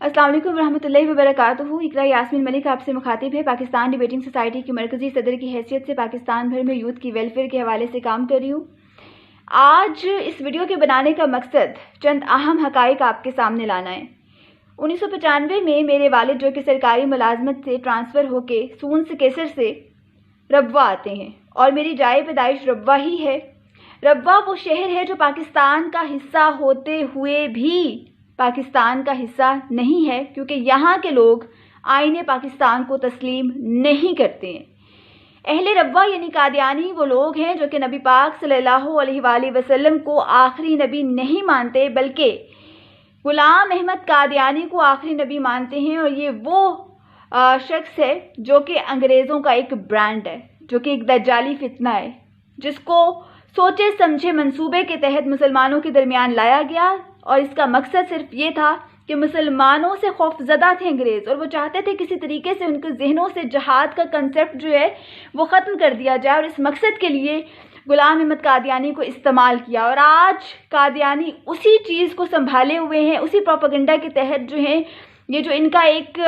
अस्सलाम वालेकुम रहमतुल्लाहि व बरकातुहू। इकरा यास्मीन मलिक आपसे मुखातिब है। पाकिस्तान डिबेटिंग सोसाइटी की मरकज़ी सदर की हैसियत से पाकिस्तान भर में यूथ की वेलफेयर के हवाले से काम कर रही हूँ। आज इस वीडियो के बनाने का मकसद चंद अहम हक़ाइक़ आपके सामने लाना है। 1995 में मेरे वालिद जो कि सरकारी मुलाजमत से ट्रांसफ़र होके सून से केसर से रब्वा आते हैं और मेरी जाए पैदाइश रब्वा ही है। रब्वा वो शहर है जो पाकिस्तान का हिस्सा होते हुए भी पाकिस्तान का हिस्सा नहीं है, क्योंकि यहाँ के लोग आईने पाकिस्तान को तस्लीम नहीं करते हैं। अहले रब्वा यानी कादियानी वो लोग हैं जो कि नबी पाक सल्लल्लाहु अलैहि वसल्लम को आखिरी नबी नहीं मानते, बल्कि गुलाम अहमद कादियानी को आखिरी नबी मानते हैं। और ये वो शख्स है जो कि अंग्रेज़ों का एक ब्रांड है, जो कि एक दज्जाली फितना है, जिसको सोचे समझे मंसूबे के तहत मुसलमानों के दरमियान लाया गया। और इसका मकसद सिर्फ ये था कि मुसलमानों से खौफज़दा थे अंग्रेज़, और वो चाहते थे किसी तरीके से उनके जहनों से जहाद का कंसेप्ट जो है वो ख़त्म कर दिया जाए, और इस मकसद के लिए गुलाम अहमद कादियानी को इस्तेमाल किया। और आज कादियानी उसी चीज़ को संभाले हुए हैं, उसी प्रोपेगेंडा के तहत जो है ये जो इनका एक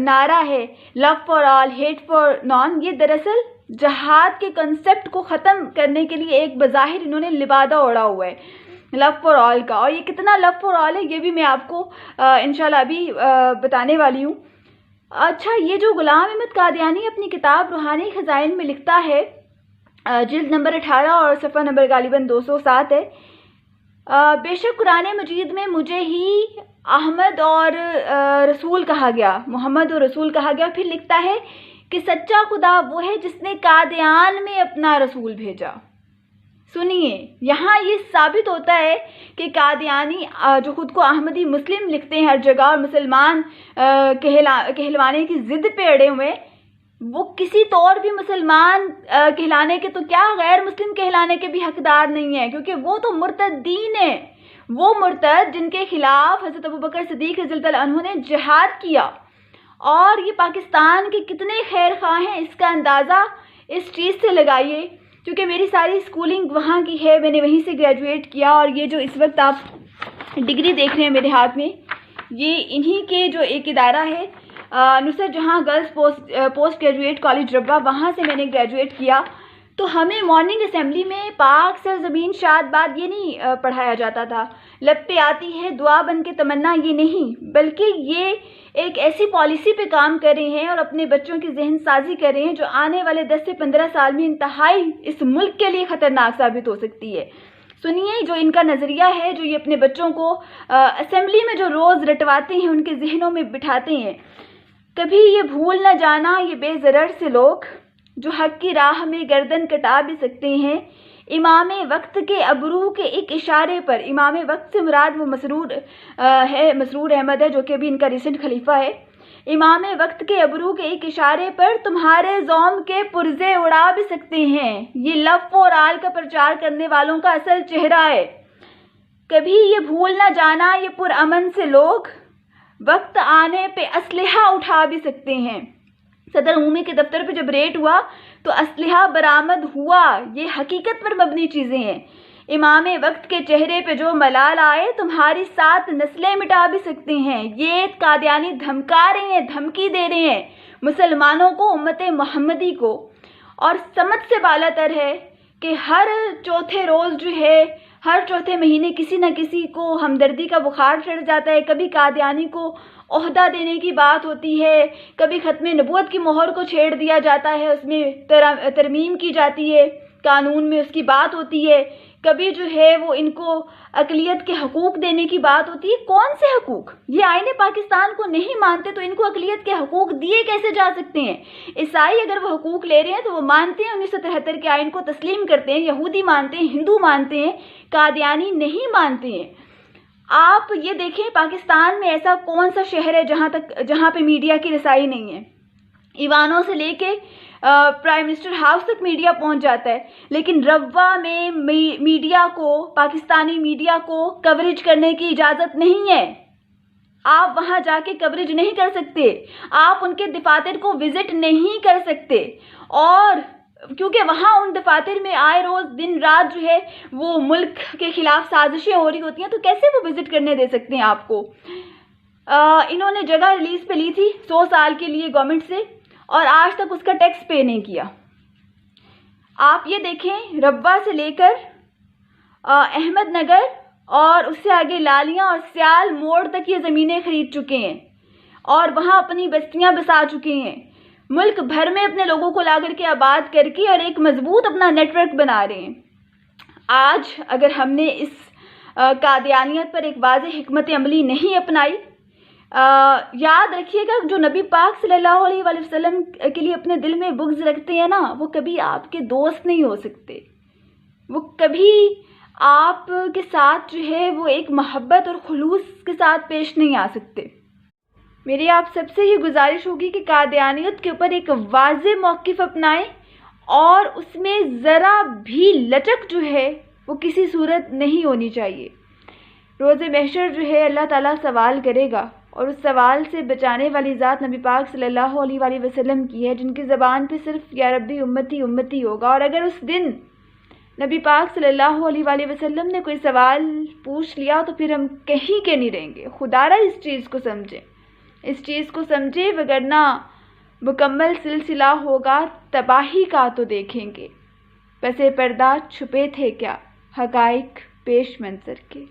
नारा है love for all hate for non, ये दरअसल जहाद के कंसेप्ट को ख़त्म करने के लिए एक बज़ाहिर इन्होंने लिबादा ओढ़ा हुआ है लव फॉर ऑल का। और ये कितना लव फॉर ऑल है ये भी मैं आपको इंशाल्लाह अभी बताने वाली हूँ। अच्छा, ये जो गुलाम अहमद कादियानी अपनी किताब रूहानी खजाइन में लिखता है, जिल्द नंबर 18 और सफ़ा नंबर गालिबन 207 है, बेशक कुरान मजीद में मुझे ही अहमद और रसूल कहा गया, मोहम्मद और रसूल कहा गया। फिर लिखता है कि सच्चा खुदा वो है जिसने कादियान में अपना रसूल भेजा। सुनिए, यहाँ ये साबित होता है कि कादियानी जो खुद को अहमदी मुस्लिम लिखते हैं हर जगह और मुसलमान कहलवाने की ज़िद पे अड़े हुए, वो किसी तौर भी मुसलमान कहलाने के तो क्या गैर मुस्लिम कहलाने के भी हकदार नहीं है, क्योंकि वो तो मुर्तदीन है। वो मुर्तद जिनके खिलाफ हज़रत अबू बकर सिद्दीक़ रज़ियल्लाहु अन्हु ने जिहाद किया। और ये पाकिस्तान के कितने खैर ख़्वाह हैं इसका अंदाज़ा इस चीज़ से लगाइए, क्योंकि मेरी सारी स्कूलिंग वहाँ की है, मैंने वहीं से ग्रेजुएट किया। और ये जो इस वक्त आप डिग्री देख रहे हैं मेरे हाथ में, ये इन्हीं के जो एक इदारा है नुसरत जहाँ गर्ल्स पोस्ट ग्रेजुएट कॉलेज रब्वा, वहाँ से मैंने ग्रेजुएट किया। तो हमें मॉर्निंग असेंबली में पाक सरज़मीन शाद बाद ये नहीं पढ़ाया जाता था, लब पे आती है दुआ बन के तमन्ना, ये नहीं, बल्कि ये एक ऐसी पॉलिसी पे काम कर रहे हैं और अपने बच्चों की जहन साजी कर रहे हैं जो आने वाले 10 से 15 साल में इंतहाई इस मुल्क के लिए ख़तरनाक साबित हो सकती है। सुनिए, जो इनका नज़रिया है, जो ये अपने बच्चों को असेंबली में जो रोज़ रटवाते हैं, उनके जहनों में बिठाते हैं, कभी ये भूल न जाना ये बेज़रर से लोग जो हक़ की राह में गर्दन कटा भी सकते हैं। इमाम वक्त के अबरू के एक इशारे पर, इमाम वक्त से मुराद वो मसरूर अहमद है जो कि अभी इनका रिसेंट खलीफा है। इमाम वक्त के अबरू के एक इशारे पर तुम्हारे ज़ौम के पुर्जे उड़ा भी सकते हैं। ये लव फॉर ऑल का प्रचार करने वालों का असल चेहरा है। कभी ये भूल ना जाना ये पुरअमन से लोग वक्त आने पे असलहा उठा भी सकते हैं। सदर उमूमी के दफ्तर पे जब रेड हुआ तो असलहा बरामद हुआ, ये हकीकत पर मबनी चीज़ें हैं। इमाम वक्त के चेहरे पे जो मलाल आए तुम्हारी 7 नस्लें मिटा भी सकते हैं। ये कादियानी धमका रहे हैं, धमकी दे रहे हैं मुसलमानों को, उम्मत मोहम्मदी को। और समझ से बालातर है कि हर चौथे रोज़ जो है, हर चौथे महीने किसी न किसी को हमदर्दी का बुखार चढ़ जाता है। कभी कादियानी को ओहदा देने की बात होती है, कभी ख़त्म नबूवत की मोहर को छेड़ दिया जाता है, उसमें तरमीम की जाती है, कानून में उसकी बात होती है। कभी जो है वो इनको अक़लियत के हकूक़ देने की बात होती है। कौन से हकूक़? ये आईने पाकिस्तान को नहीं मानते तो इनको अक़लियत के हकूक़ दिए कैसे जा सकते हैं? ईसाई अगर वो हकूक़ ले रहे हैं तो वो मानते हैं 1973 के आइन को तस्लीम करते हैं, यहूदी मानते हैं, हिंदू मानते हैं, कादियानी नहीं मानते हैं। आप ये देखें, पाकिस्तान में ऐसा कौन सा शहर है जहाँ पे मीडिया की रसाई नहीं है? ईवानों से लेके प्राइम मिनिस्टर हाउस तक मीडिया पहुंच जाता है, लेकिन रब्वा में मीडिया को, पाकिस्तानी मीडिया को कवरेज करने की इजाज़त नहीं है। आप वहां जाके कवरेज नहीं कर सकते, आप उनके दफातर को विजिट नहीं कर सकते। और क्योंकि वहाँ उन दफातर में आए रोज़ दिन रात जो है वो मुल्क के ख़िलाफ़ साजिशें हो रही होती हैं, तो कैसे वो विज़िट करने दे सकते हैं आपको? انہوں نے جگہ ریلیز پہ لی تھی 100 سال کے لیے گورنمنٹ سے، اور آج تک اس کا ٹیکس پے نہیں کیا۔ آپ یہ دیکھیں، ربوہ سے لے کر احمد نگر اور اس سے آگے لالیاں اور سیال موڑ تک یہ زمینیں خرید چکے ہیں اور وہاں اپنی بستیاں بسا چکے ہیں، ملک بھر میں اپنے لوگوں کو لا کر کے آباد کر کے اور ایک مضبوط اپنا نیٹ ورک بنا رہے ہیں۔ آج اگر ہم نے اس قادیانیت پر ایک واضح حکمت عملی نہیں اپنائی، یاد رکھیے گا جو نبی پاک صلی اللہ علیہ وآلہ وسلم کے لیے اپنے دل میں بغض رکھتے ہیں نا، وہ کبھی آپ کے دوست نہیں ہو سکتے، وہ کبھی آپ کے ساتھ جو ہے وہ ایک محبت اور خلوص کے ساتھ پیش نہیں آ سکتے۔ میری آپ سب سے یہ گزارش ہوگی کہ قادیانیت کے اوپر ایک واضح موقف اپنائیں اور اس میں ذرا بھی لچک جو ہے وہ کسی صورت نہیں ہونی چاہیے۔ روز محشر جو ہے اللہ تعالیٰ سوال کرے گا، اور اس سوال سے بچانے والی ذات نبی پاک صلی اللہ علیہ وآلہ وسلم کی ہے، جن کی زبان پہ صرف یا ربی امتی امتی ہوگا۔ اور اگر اس دن نبی پاک صلی اللہ علیہ وآلہ وسلم نے کوئی سوال پوچھ لیا تو پھر ہم کہیں کے نہیں رہیں گے۔ خدا را اس چیز کو سمجھیں، اس چیز کو سمجھے، وگرنہ مکمل سلسلہ ہوگا تباہی کا تو دیکھیں گے۔ پس پردہ چھپے تھے کیا حقائق پیش منظر کے۔